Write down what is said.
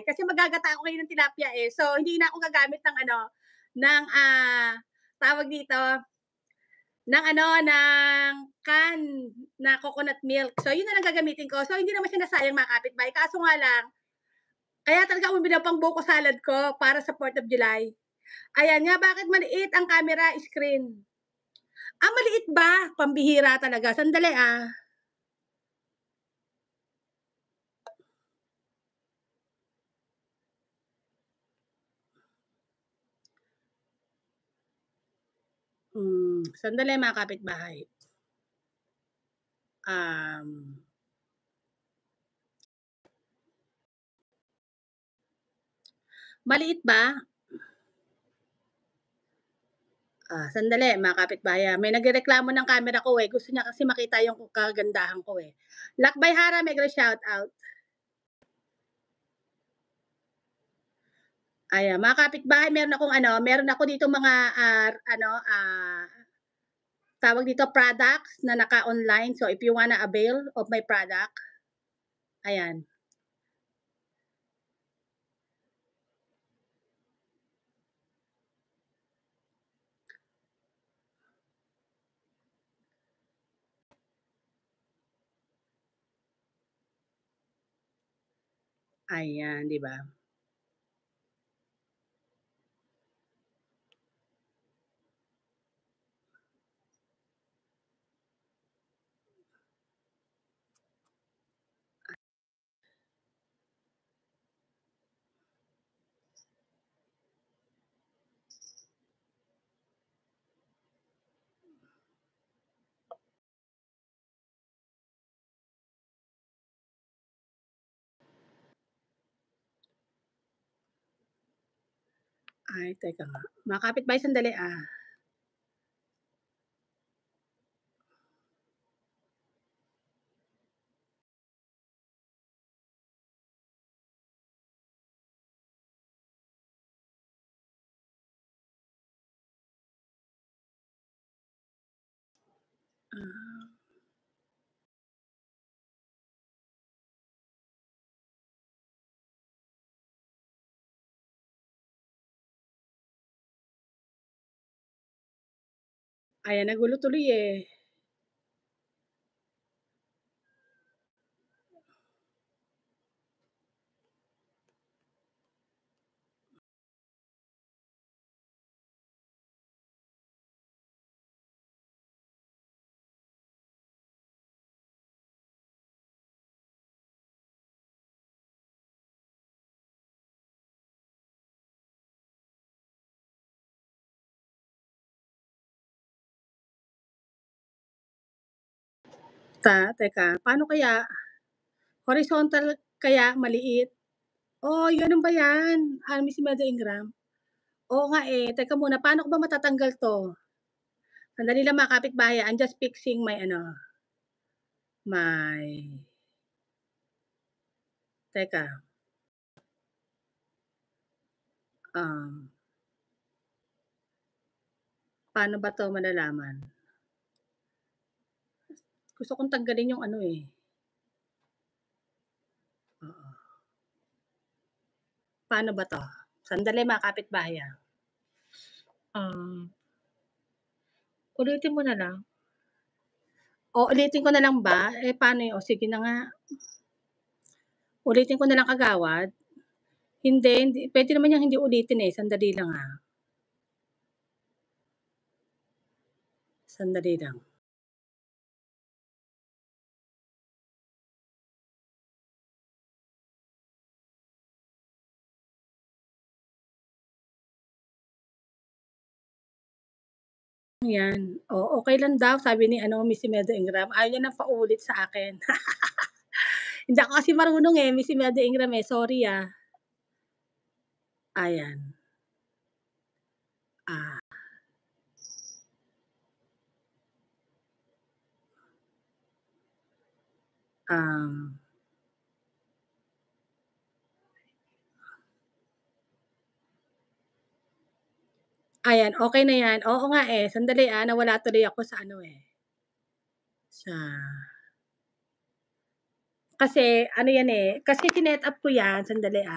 kasi magagata ako ngayon ng tilapia, eh. So, hindi na ako gagamit ng ano, ng, tawag dito, ng can na coconut milk. So, yun na lang gagamitin ko. So, hindi naman siya nasayang mga kapitbahay. Kaso nga lang, kaya talaga bumili ako pang buko salad ko para sa 4th of July. Ayan nga, bakit maliit ang camera screen? Maliit ba? Pambihira talaga. Sandali, ah. Sandali mga kapitbahay. Um, Maliit ba? Sandali mga kapitbahay, may nagrereklamo ng camera ko, eh, gusto niya kasi makita yung kagandahan ko, eh. Lakbay Hara, mega shoutout. Ayan, mga kapitbahay meron ako ditong mga, tawag dito, products na naka-online. So, if you wanna avail of my product, ayan. Ayan, 'di ba? Ay, teka nga. Mga kapitbahay, sandali, ah. Ah, ayan, nagulo tuloy, eh. Teka, paano kaya? Horizontal kaya, maliit? Oy, gano'n ba 'yan? Miss Imelda Ingram? Oo nga, eh. Teka muna, paano ko ba matatanggal 'to? Sandali lang mga kapitbahay, I'm just fixing my ano, my teka, um, paano ba 'to malalaman? Gusto kong tanggalin yung ano, eh, oo. Paano ba 'to? Sandali mga kapitbahay, ah. Um, Ulitin mo na lang. Ulitin ko na lang ba? Eh, paano yun? Sige na nga. Ulitin ko na lang kagawad? Hindi puwede naman niyang hindi ulitin, eh, sandali lang, ah. Sandali lang. Yan, okey lang daw sabi ni ano, Miss Imelda Ingram, ayaw niya ng paulit sa akin. Hindi ako kasi marunong, eh, Miss Imelda Ingram, eh, sorry, ah. Ayan, ah, um, ayan, okey na yan. Oo nga, eh, sandali, nawala tuloy ako sa ano, eh, sa Kasi ano yan, eh, kasi sinet up ko yan, sandali,